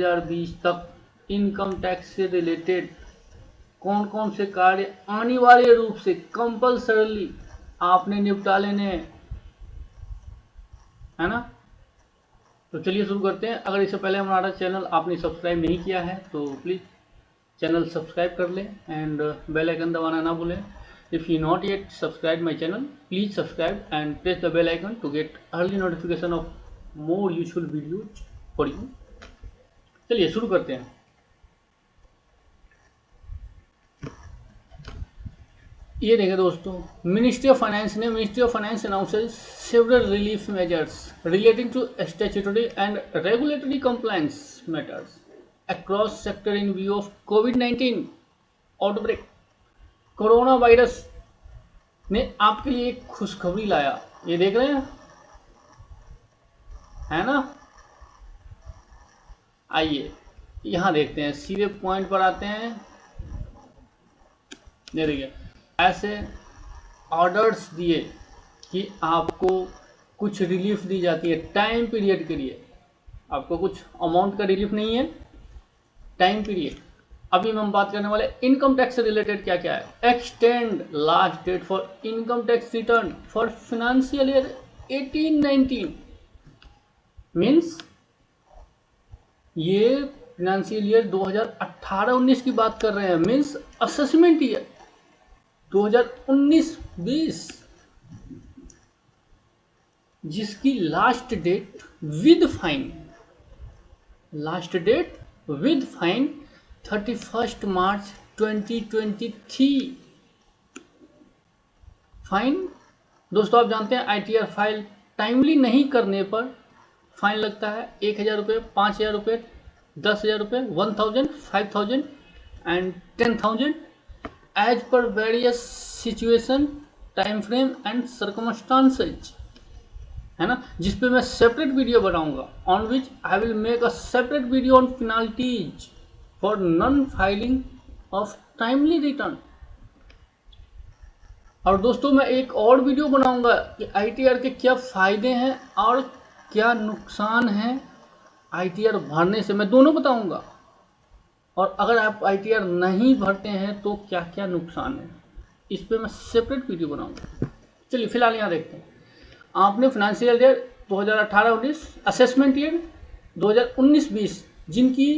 2020 तक income tax से related कौन कौन से कार्य अनिवार्य रूप से कंपल्सरली आपने निपटा लेने हैं, है ना। तो चलिए शुरू करते हैं। अगर इससे पहले हमारा चैनल आपने सब्सक्राइब नहीं किया है तो प्लीज़ चैनल सब्सक्राइब कर लें एंड बेल आइकन दबाना ना भूलें। If you not yet subscribe my channel, please subscribe and press the bell icon to get early notification of more useful videos for you. चलिए शुरू करते हैं। ये देखें दोस्तों, ministry of finance announces several relief measures relating to statutory and regulatory compliance matters across sector in view of कोविड-19 outbreak. Corona virus ने आपके लिए एक खुशखबरी लाया, ये देख रहे हैं, है ना। आइए यहाँ देखते हैं, सीधे पॉइंट पर आते हैं। ये देखिए, ऐसे ऑर्डर्स दिए कि आपको कुछ रिलीफ दी जाती है टाइम पीरियड के लिए। आपको कुछ अमाउंट का रिलीफ नहीं है, टाइम पीरियड। अभी हम बात करने वाले इनकम टैक्स से रिलेटेड क्या क्या है। Extend last date for income tax return for financial year 18-19 means ये फाइनेंशियल ईयर 2018-19 की बात कर रहे हैं, मीन्स असेसमेंट ईयर 2019-20 जिसकी last date with fine 31 March 2023। Fine दोस्तों, आप जानते हैं ITR फाइल टाइमली नहीं करने पर फाइन लगता है 1000 रुपये, 5000 रुपये, 10,000 रुपये, 1000, 5000 and 10,000 as per various situation, time frame and circumstances, है ना। जिसपे मैं सेपरेट वीडियो बनाऊंगा, on which I will make a separate video on penalties for non filing of timely return. और दोस्तों मैं एक और वीडियो बनाऊंगा कि ITR के क्या फायदे हैं और क्या नुकसान है ITR भरने से, मैं दोनों बताऊंगा। और अगर आप ITR नहीं भरते हैं तो क्या क्या नुकसान है, इस पे मैं सेपरेट वीडियो बनाऊंगा। चलिए फिलहाल यहाँ देखते हैं। आपने फाइनेंशियल ईयर 2018-19, असेसमेंट ईयर 2019-20 जिनकी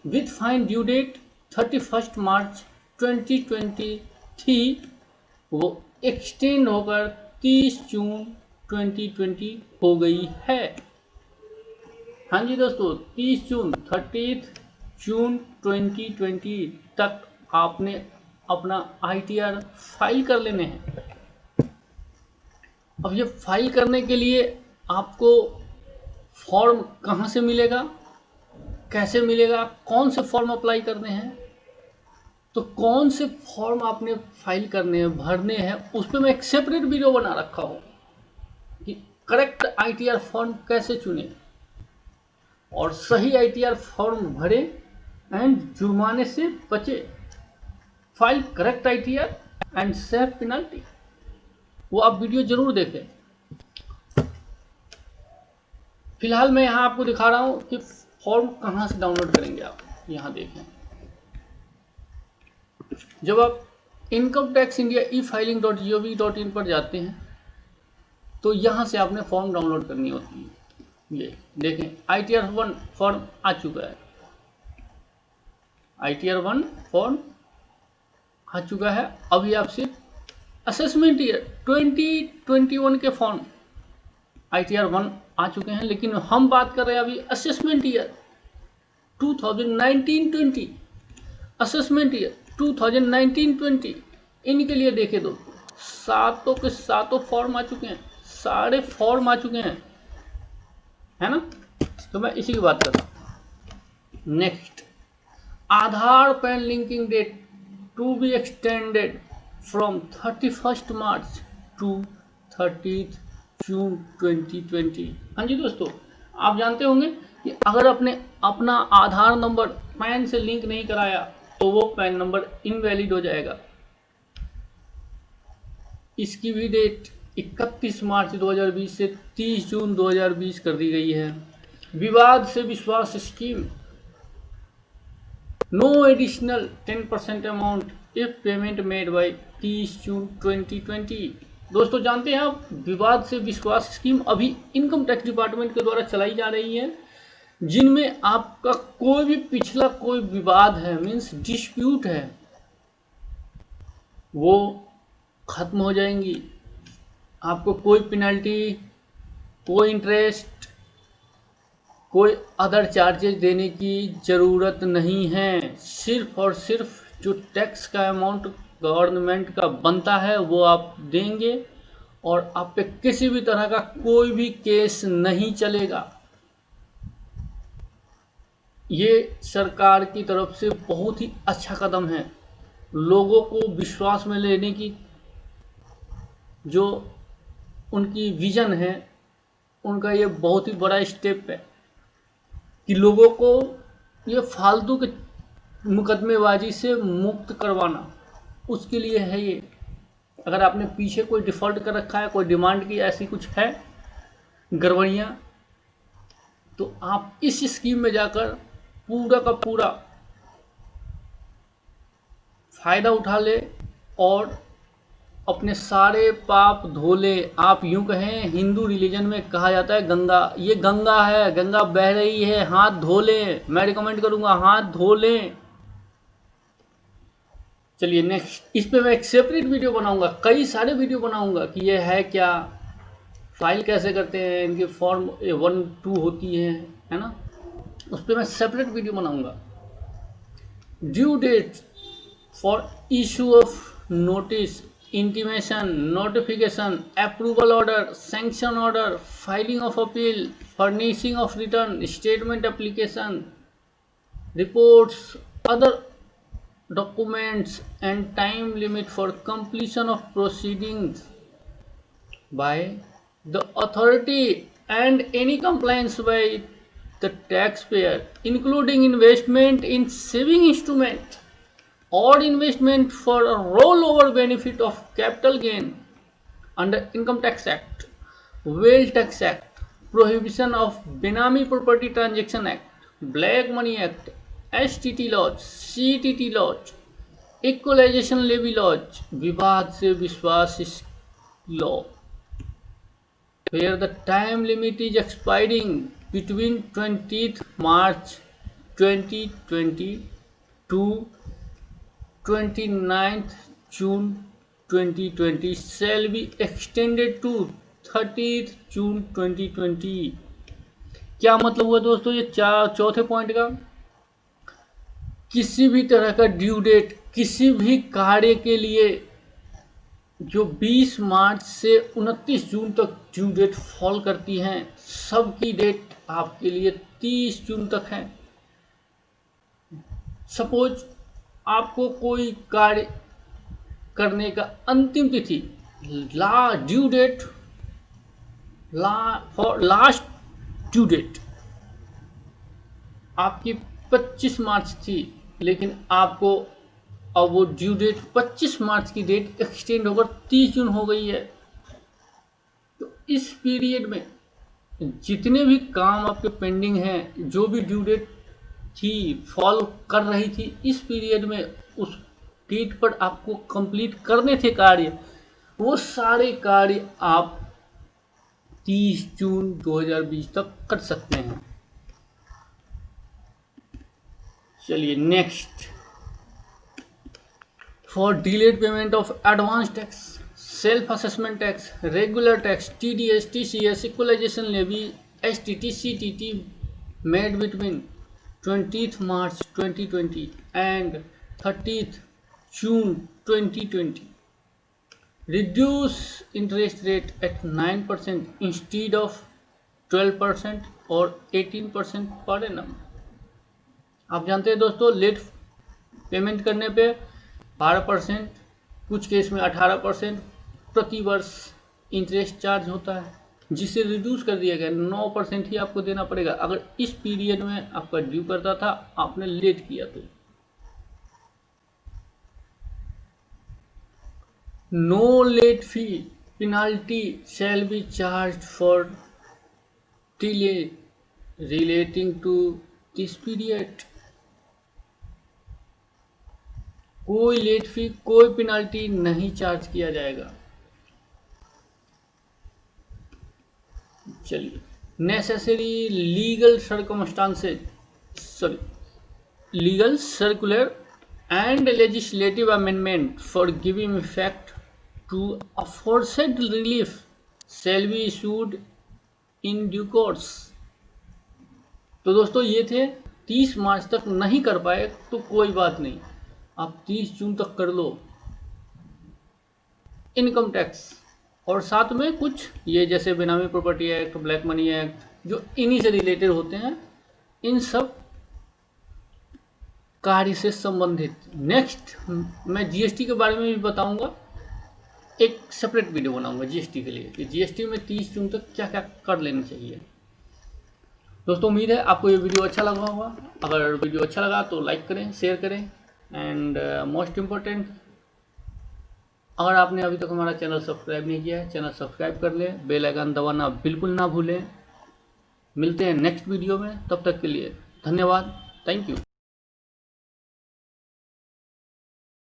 with fine due date 31 March 2023 वो एक्सटेंड होकर 30 जून 2020 हो गई है। हाँ जी दोस्तों, 30 जून 30 जून 2020 तक आपने अपना ITR फाइल कर लेने हैं। अब ये फाइल करने के लिए आपको फॉर्म कहाँ से मिलेगा, कैसे मिलेगा, कौन से फॉर्म अप्लाई करने हैं, तो कौन से फॉर्म आपने फाइल करने हैं, भरने हैं, उस पर मैं एक सेपरेट वीडियो बना रखा हूँ कि करेक्ट ITR फॉर्म कैसे चुने और सही ITR फॉर्म भरे एंड जुर्माने से बचे। File correct ITR and save penalty, वो आप वीडियो जरूर देखें। फिलहाल मैं यहाँ आपको दिखा रहा हूँ कि फॉर्म कहाँ से डाउनलोड करेंगे। आप यहाँ देखें, जब आप इनकम टैक्स इंडिया e-filing.gov.in पर जाते हैं तो यहाँ से आपने फॉर्म डाउनलोड करनी होती है। ये देखें, ITR 1 फॉर्म आ चुका है, ITR 1 फॉर्म आ चुका है। अभी आप सिर्फ असेसमेंट ईयर 2021 के फॉर्म ITR 1 आ चुके हैं, लेकिन हम बात कर रहे हैं अभी असेसमेंट ईयर 2019-20, असेसमेंट ईयर 2019-20 इनके लिए देखे दो, सातों के सातों फॉर्म आ चुके हैं, सारे फॉर्म आ चुके हैं, है ना। तो मैं इसी की बात कर रहा हूँ। Next, Aadhaar PAN linking date to be extended from 31 March to 30 June 2020। हाँ जी दोस्तों, आप जानते होंगे कि अगर आपने अपना आधार नंबर पैन से लिंक नहीं कराया तो वो पैन नंबर इनवैलिड हो जाएगा। इसकी भी डेट 31 मार्च 2020 से 30 जून 2020 कर दी गई है। Vivad se Vishwas scheme no additional 10% amount if payment made by 30 June 2020। दोस्तों जानते हैं आप, विवाद से विश्वास स्कीम अभी इनकम टैक्स डिपार्टमेंट के द्वारा चलाई जा रही है, जिनमें आपका कोई भी पिछला कोई विवाद है, मीन्स डिस्प्यूट है, वो खत्म हो जाएंगी। आपको कोई पेनल्टी, कोई इंटरेस्ट, कोई अदर चार्जेस देने की ज़रूरत नहीं है। सिर्फ और सिर्फ जो टैक्स का अमाउंट गवर्नमेंट का बनता है वो आप देंगे, और आप पे किसी भी तरह का कोई भी केस नहीं चलेगा। ये सरकार की तरफ से बहुत ही अच्छा कदम है। लोगों को विश्वास में लेने की जो उनकी विज़न है, उनका ये बहुत ही बड़ा स्टेप है कि लोगों को ये फालतू के मुकदमेबाजी से मुक्त करवाना, उसके लिए है ये। अगर आपने पीछे कोई डिफ़ॉल्ट कर रखा है, कोई डिमांड की ऐसी कुछ है गड़बड़ियाँ, तो आप इस स्कीम में जाकर पूरा का पूरा फ़ायदा उठा ले और अपने सारे पाप धो ले। आप यूं कहें, हिंदू रिलीजन में कहा जाता है गंगा, ये गंगा है, गंगा बह रही है, हाथ धो लें। मैं रिकमेंड करूंगा हाथ धो लें। चलिए नेक्स्ट, इस पे मैं एक सेपरेट वीडियो बनाऊंगा, कई सारे वीडियो बनाऊंगा कि ये है क्या, फाइल कैसे करते हैं, इनके फॉर्म 1 2 होती है ना, उस पर मैं सेपरेट वीडियो बनाऊंगा। Due date for issue of notice, intimation, notification, approval order, sanction order, filing of appeal, furnishing of return, statement application, reports, other documents, and time limit for completion of proceedings by the authority and any compliance by the taxpayer, including investment in saving instrument or investment for a rollover benefit of capital gain under Income Tax Act, Wealth Tax Act, Prohibition of Benami Property Transaction Act, Black Money Act, STT laws, CTT laws, Equalization Levy laws, विवाद से विश्वास law, where the time limit is expiring between 20th March 2020 to 29th June 2020 shall be extended to 30th June 2020। क्या मतलब हुआ दोस्तों ये चौथे point का? किसी भी तरह का ड्यू डेट किसी भी कार्य के लिए जो 20 मार्च से 29 जून तक ड्यू डेट फॉल करती हैं, सबकी डेट आपके लिए 30 जून तक है। सपोज आपको कोई कार्य करने का अंतिम तिथि, due date for last due date आपकी 25 मार्च थी, लेकिन आपको अब वो ड्यू डेट 25 मार्च की डेट एक्सटेंड होकर 30 जून हो गई है। तो इस पीरियड में जितने भी काम आपके पेंडिंग हैं, जो भी ड्यू डेट थी फॉल कर रही थी, इस पीरियड में उस डेट पर आपको कंप्लीट करने थे कार्य, वो सारे कार्य आप 30 जून 2020 तक कर सकते हैं। चलिए next, for delayed payment of advance tax, self assessment tax, regular tax, TDS, TCS, equalisation levy, STT, CTT made between 20th March 2020 and 30th June 2020, reduce interest rate at 9% instead of 12% और 18% per annum. आप जानते हैं दोस्तों, late payment करने पे 12%, कुछ case में 18% प्रति वर्ष इंटरेस्ट चार्ज होता है, जिसे रिड्यूस कर दिया गया, 9% ही आपको देना पड़ेगा अगर इस पीरियड में आपका ड्यू करता था, आपने लेट किया तो। No late fee penalty shall be charged for delay relating to this period. कोई लेट फी, कोई पेनल्टी नहीं चार्ज किया जाएगा। चलिए, necessary legal circumstances, sorry, legal circular and legislative amendment for giving effect to aforesaid relief shall be issued in due course। तो दोस्तों ये थे, 30 मार्च तक नहीं कर पाए तो कोई बात नहीं, आप 30 जून तक कर लो इनकम टैक्स। और साथ में कुछ ये जैसे बेनामी property act, black money act, जो इन्हीं से रिलेटेड होते हैं, इन सब कार्य से संबंधित नेक्स्ट मैं जीएसटी के बारे में भी बताऊंगा, एक सेपरेट वीडियो बनाऊंगा जीएसटी के लिए कि जीएसटी में 30 जून तक क्या क्या कर लेना चाहिए। दोस्तों उम्मीद है आपको ये वीडियो अच्छा लगा होगा। अगर वीडियो अच्छा लगा तो लाइक करें, शेयर करें, एंड मोस्ट इम्पोर्टेंट, अगर आपने अभी तक हमारा चैनल सब्सक्राइब नहीं किया है, चैनल सब्सक्राइब कर लें, बेल आइकन दबाना बिल्कुल ना भूलें। मिलते हैं नेक्स्ट वीडियो में, तब तक के लिए धन्यवाद, थैंक यू।